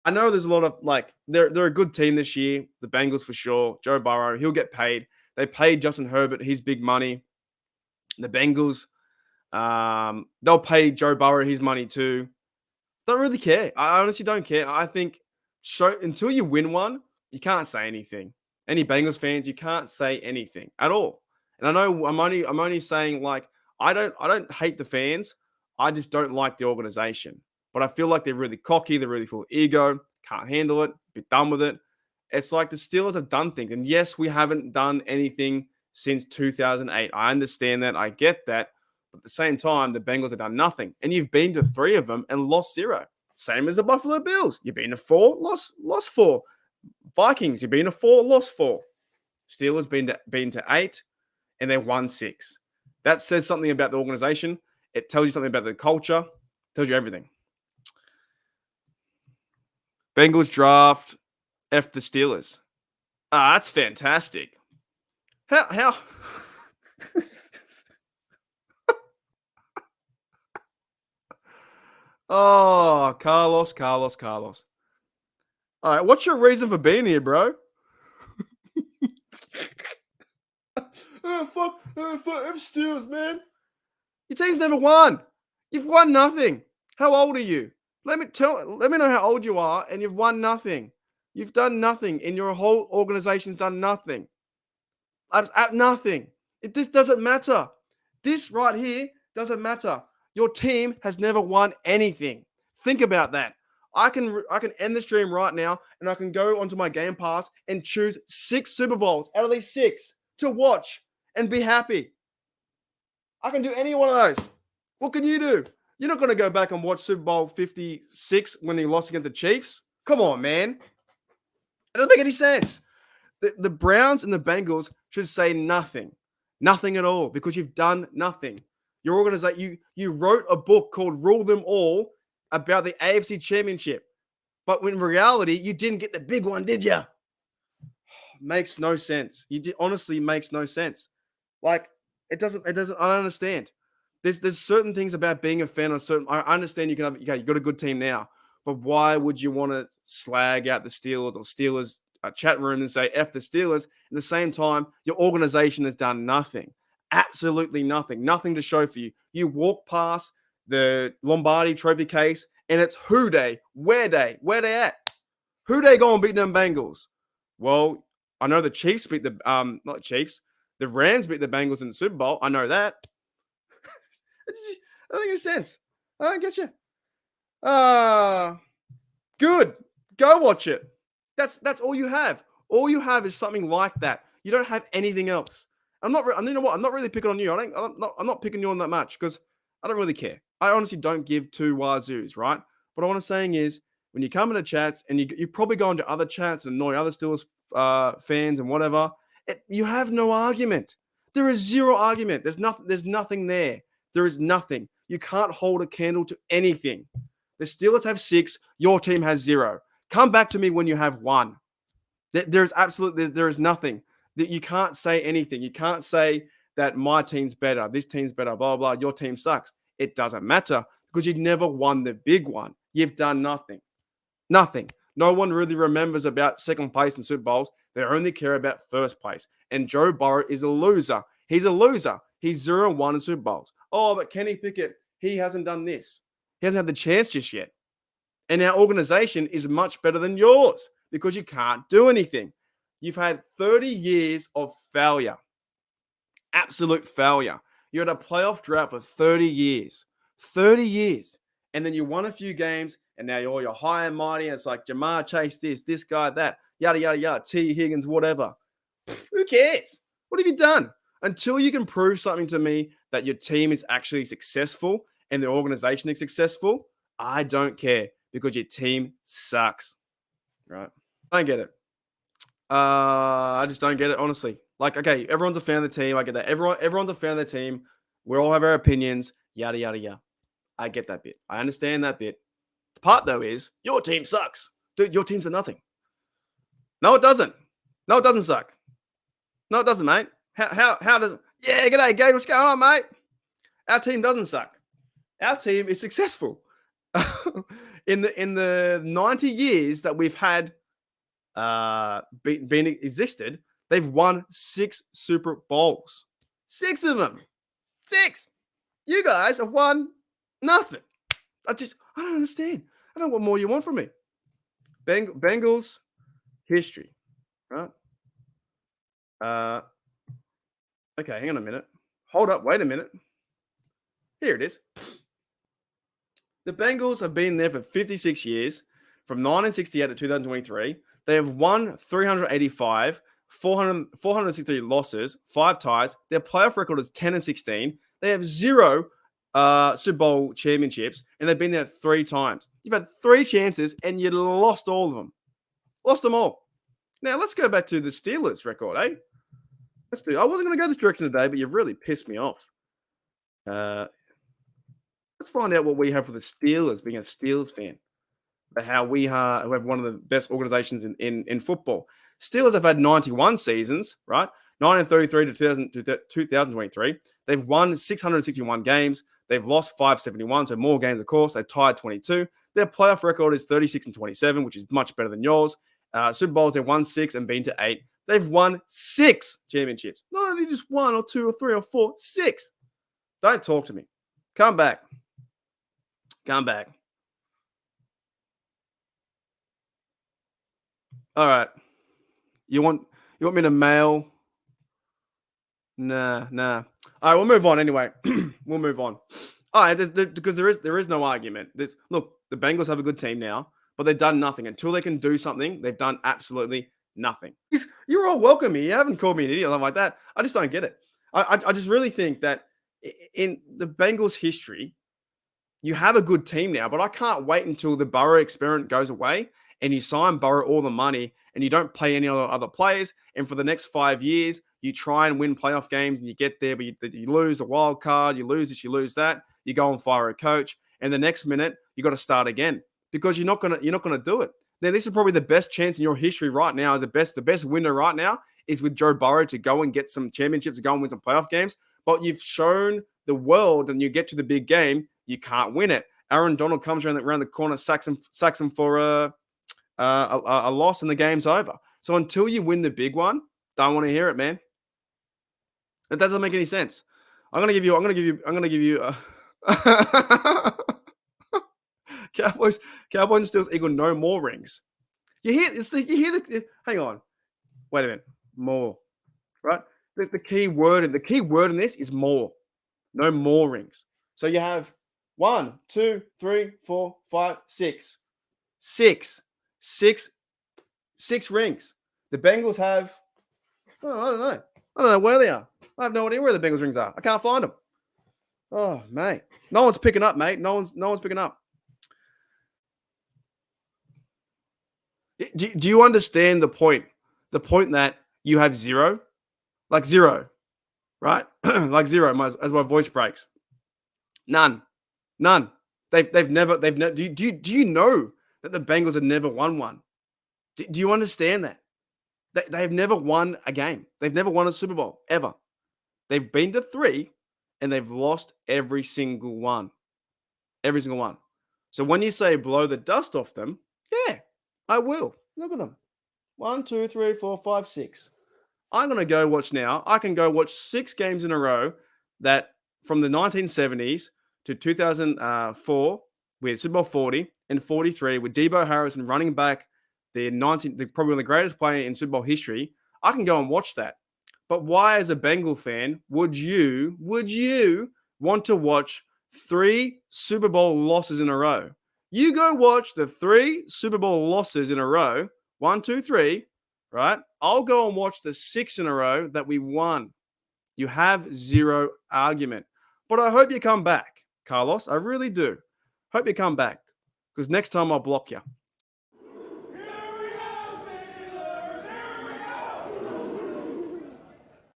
I know there's a lot of like they're a good team this year. The Bengals for sure. Joe Burrow, he'll get paid. They paid Justin Herbert, he's big money. The Bengals, they'll pay Joe Burrow his money too. Don't really care. I honestly don't care. I think until you win one, you can't say anything. Any Bengals fans, you can't say anything at all. And I know I'm only saying like I don't hate the fans. I just don't like the organization. But I feel like they're really cocky, they're really full of ego, can't handle it, be done with it. It's like the Steelers have done things. And yes, we haven't done anything since 2008. I understand that. I get that. But at the same time, the Bengals have done nothing. And you've been to three of them and lost zero. Same as the Buffalo Bills. You've been to four, lost four. Vikings, you've been to four, lost four. Steelers been to eight, and they won six. That says something about the organization. It tells you something about the culture. It tells you everything. Bengals draft F the Steelers. Ah, that's fantastic. How Oh, Carlos. All right, what's your reason for being here, bro? Fuck F Steelers, man. Your team's never won. You've won nothing. How old are you? Let me know how old you are, and you've won nothing. You've done nothing, and your whole organization's done nothing. At nothing. This doesn't matter. This right here doesn't matter. Your team has never won anything. Think about that. I can end the stream right now, and I can go onto my Game Pass and choose 6 Super Bowls out of these 6 to watch and be happy. I can do any one of those. What can you do? You're not going to go back and watch Super Bowl 56 when they lost against the Chiefs. Come on, man. It doesn't make any sense. The Browns and the Bengals should say nothing. Nothing at all, because you've done nothing. Your organization, you wrote a book called Rule Them All about the AFC Championship. But in reality, you didn't get the big one, did you? Makes no sense. Honestly makes no sense. Like, it doesn't, I don't understand. There's certain things about being a fan of certain. I understand you you've got a good team now, but why would you want to slag out the Steelers or Steelers chat room and say F the Steelers? At the same time, your organization has done nothing. Absolutely nothing. Nothing to show for you. You walk past the Lombardi trophy case and it's who day, where they at? Who they going to beat them Bengals? Well, I know the Chiefs beat the not Chiefs. The Rams beat the Bengals in the Super Bowl. I know that. It doesn't make sense. I don't get you. Good. Go watch it. That's all you have. All you have is something like that. You don't have anything else. You know what? I'm not really picking on you. I'm not picking you on that much because I don't really care. I honestly don't give two wazoos, right? But what I'm saying is, when you come into chats and you probably go into other chats and annoy other Steelers fans and whatever, you have no argument. There is zero argument. There's nothing there. There is nothing. You can't hold a candle to anything. The Steelers have 6. Your team has 0. Come back to me when you have 1. There is nothing. You can't say anything. You can't say that my team's better, this team's better, blah, blah, your team sucks. It doesn't matter because you've never won the big one. You've done nothing. Nothing. No one really remembers about second place in Super Bowls. They only care about first place. And Joe Burrow is a loser. He's a loser. He's 0-1 in Super Bowls. Oh, but Kenny Pickett, he hasn't done this. He hasn't had the chance just yet. And our organization is much better than yours because you can't do anything. You've had 30 years of failure. Absolute failure. You had a playoff drought for 30 years. 30 years. And then you won a few games, and now you're high and mighty. And it's like Jamar Chase this guy, that, yada, yada, yada, T. Higgins, whatever. Who cares? What have you done? Until you can prove something to me that your team is actually successful and the organization is successful, I don't care because your team sucks. Right? I don't get it. I just don't get it, honestly. Like, okay, everyone's a fan of the team. I get that. Everyone's a fan of the team. We all have our opinions. Yada, yada, yada. I get that bit. I understand that bit. The part, though, is your team sucks. Dude, your team's a nothing. No, it doesn't. No, it doesn't suck. No, it doesn't, mate. How does... Yeah, g'day, Gabe. What's going on, mate? Our team doesn't suck. Our team is successful. in the 90 years that we've had been existed, they've won 6 Super Bowls. 6 of them. 6. You guys have won nothing. I don't understand. I don't know what more you want from me. Bengals history, right? Okay, hang on a minute. Hold up, wait a minute. Here it is. The Bengals have been there for 56 years, from 1968 to 2023. They have won 385, 463 losses, 5 ties. Their playoff record is 10-16. They have 0 Super Bowl championships, and they've been there 3 times. You've had 3 chances, and you lost all of them. Lost them all. Now, let's go back to the Steelers record, eh? Let's do. I wasn't going to go this direction today, but you've really pissed me off. Let's find out what we have for the Steelers, being a Steelers fan. How we have one of the best organizations in football. Steelers have had 91 seasons, right? 1933 to 2023. They've won 661 games. They've lost 571, so more games, of course. They tied 22. Their playoff record is 36-27, which is much better than yours. Super Bowls, they've won 6 and been to 8. They've won 6 championships. Not only just 1 or 2 or 3 or 4, 6. Don't talk to me. Come back. Come back. All right. You want me to mail? Nah. All right, we'll move on anyway. We'll move on. All right, because there is no argument. Look, the Bengals have a good team now, but they've done nothing. Until they can do something, they've done absolutely nothing. You're all welcome here. You haven't called me an idiot or something like that. I just don't get it. I just really think that in the Bengals' history, you have a good team now, but I can't wait until the Burrow experiment goes away and you sign Burrow all the money and you don't pay any other players. And for the next 5 years, you try and win playoff games and you get there, but you lose a wild card, you lose this, you lose that. You go and fire a coach, and the next minute you got to start again because you're not gonna do it. Now, this is probably the best chance in your history right now. Is the best window right now is with Joe Burrow to go and get some championships, to go and win some playoff games. But you've shown the world, and you get to the big game, you can't win it. Aaron Donald comes around the corner, sacks him for a loss, and the game's over. So until you win the big one, don't want to hear it, man. It doesn't make any sense. I'm gonna give you. Cowboys and Steelers equal no more rings. Hang on, wait a minute. More, right? The key word in this is more. No more rings. So you have 1, 2, 3, 4, 5, 6. 6 rings. The Bengals have. Oh, I don't know. I don't know where they are. I have no idea where the Bengals rings are. I can't find them. Oh, mate. No one's picking up, mate. No one's picking up. Do you understand the point? The point that you have 0? Like 0, right? Like 0 as my voice breaks. None. They've never. Do you know that the Bengals have never won one? Do you understand that? They've never won a game. They've never won a Super Bowl, ever. They've been to 3, and they've lost every single one. Every single one. So when you say blow the dust off them, yeah, I will. Look at them. 1, 2, 3, 4, 5, 6. I'm going to go watch now. I can go watch 6 games in a row that from the 1970s to 2004 with Super Bowl 40 and 43 with Debo Harrison running back, probably one of the greatest player in Super Bowl history. I can go and watch that. But why, as a Bengal fan, would you want to watch 3 Super Bowl losses in a row? You go watch the 3 Super Bowl losses in a row, 1, 2, 3, right? I'll go and watch the 6 in a row that we won. You have 0 argument. But I hope you come back, Carlos. I really do. Hope you come back, because next time I'll block you.